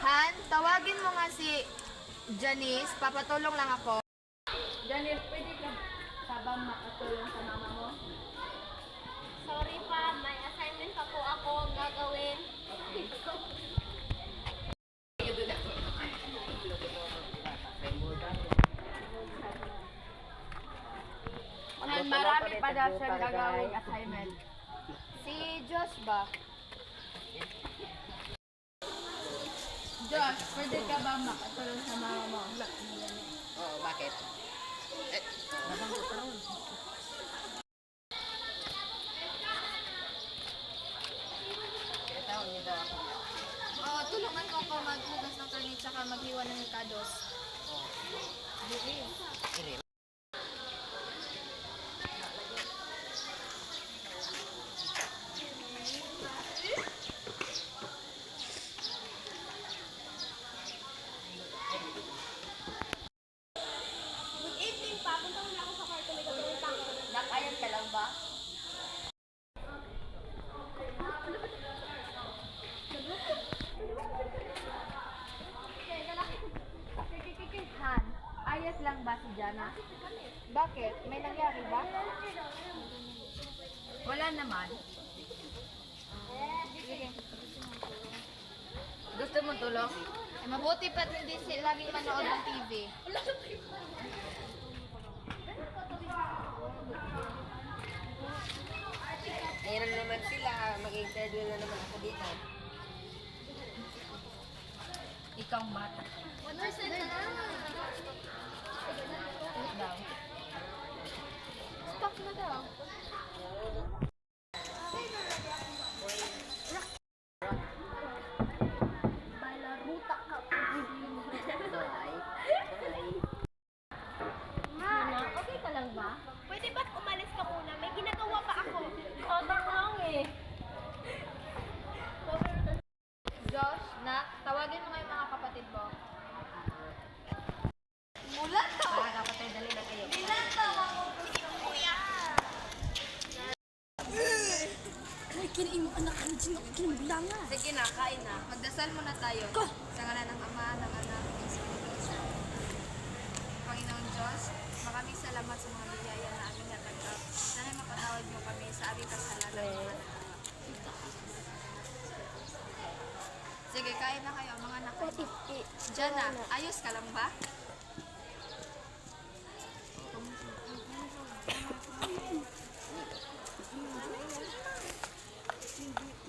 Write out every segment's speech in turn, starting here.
Han, tawagin mo nga si Janice. Papatulong lang ako. Janice, pwede ka sabang makatulong sa mama mo? Sorry pa, may assignment pa po ako gagawin. Han, marami pa daw siyang gagawing assignment. Si Josh ba? Josh, pwede ka ba makatulong sa mama mo? Oo, bakit? Tawag niyo daw ako. Oo, tulungan ko ako maghugas ng karne tsaka maghiwa ng kados. Iri. Good evening pa, punta muna ako sa kwarto, may gagawin pa ako. Nakayan ka lang ba? Han, ayos lang ba si Jana? Bakit? May nangyari ba? Wala naman. Sige. Gusto mo tulong? Eh, mabuti pa hindi laging manood ng TV. Meron naman sila, mag-interview na naman ako dito. Ikaw bata. 1% na lang. Wait daw. Stop na daw. Balaruta ka. Bye. Ma, okay ka lang ba? Pwede ba't umalis ka muna? May ginagawa pa ako. Totoo lang eh. Josh, nak, tawagin mo nga yung mga kapatid mo. Mula to! Mga kapatid, dali na kayo. Ilan to mga gusto mo yan? Sige na, kain na. Magdasal muna tayo. Sa ngalan ng Ama, ng Anak, ng Espiritu Santo. Panginoon Diyos, maraming salamat sa mga biyaya na aming natanggap. Dahil mapatawad mo kami sa aming kasalanan ng mga nagawa. Sige, kain na kayo, mga anak ko. Jana, ayos ka lang ba?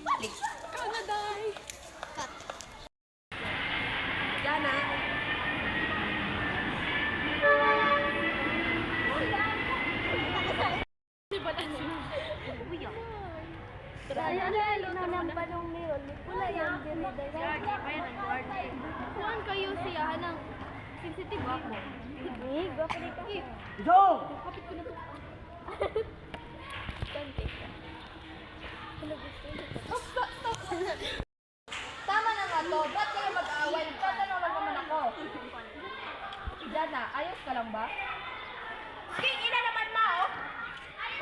Balik. Jana? Kuhan kayo siya ng sensitive ako. Gwapo rin ka. Kapit ko na to. Tama na nga to. Ba't kayo mag-aaway? Nagtatanong lang naman ako. Jana, ayos ka lang ba? King, ina naman ma, oh.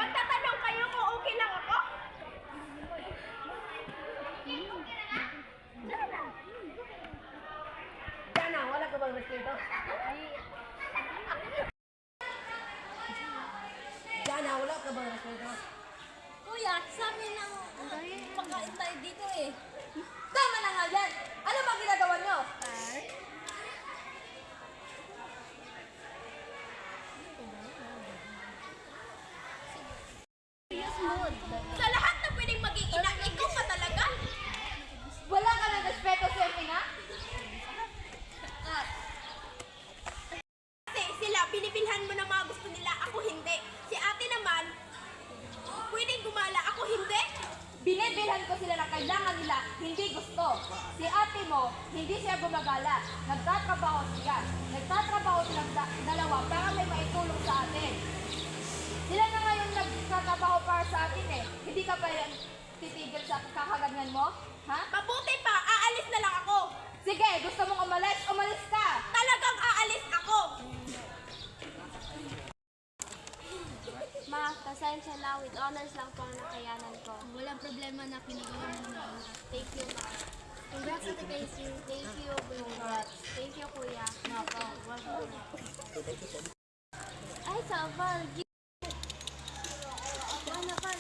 Magtatanong kayo kung okay lang ako? Jana, wala ka bang respeto? Jana, wala ka bang respeto? Kuya, sa amin ang pagkain tayo dito eh. Tama na nga yan! Ano ba ginagawa nyo? Sa lahat na pwedeng maging ina, ikaw pa talaga? Wala ka ng respeto sa iyo, nga? Kasi sila, binibilhan mo ng mga gusto nila, ako hindi. Si ate naman, pwedeng gumala, ako hindi. Binibilhan ko sila na kailangan nila, hindi gusto. Si ate mo, hindi siya gumagala. Nagtatrabaho siya. Nagtatrabaho silang dalawa para may maitulong sa atin. Sila na ngayon nagtatrabaho para sa atin eh. Hindi ka pa yan titigil sa kakaganyan mo? Ha? Mabuti pa, aalis na lang ako. Sige, gusto mong umalis? Umalis ka! Talagang aalis ako. Ma, pasensya na. With honors lang po ang nakayanan ko. Walang problema na pinagawa mo na. Thank you, Ma. Congrats, Ate Casey. Thank you. Ay, Saval. Ano ba?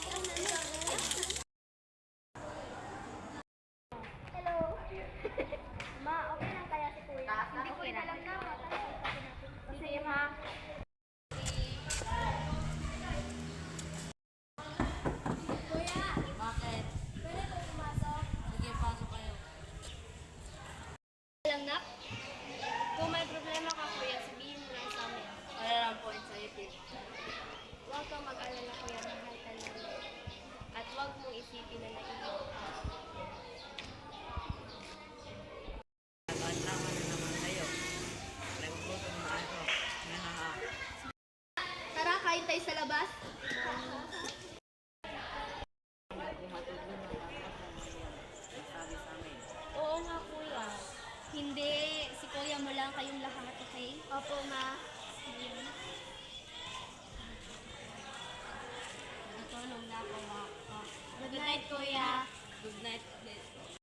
Hello. Ma, okay lang kaya si Kuya? Hindi ko na lang na. Sige, ma. Kuya! Bakit? Pwede po pumasok? Sige, pasok kayo. Lang na? Kung may problema ka, Kuya, sabihin mo lang sa amin. Wala lang po, excited. Huwag kang mag-alala, Kuya, mahal ka namin. At huwag mong isipin na naiiyak ka. Tara, kain tayo sa labas. Oo nga, Kuya. Hindi, si kuya mo lang kayong lahat, okay? Opo, ma. Natulog na ako, ma.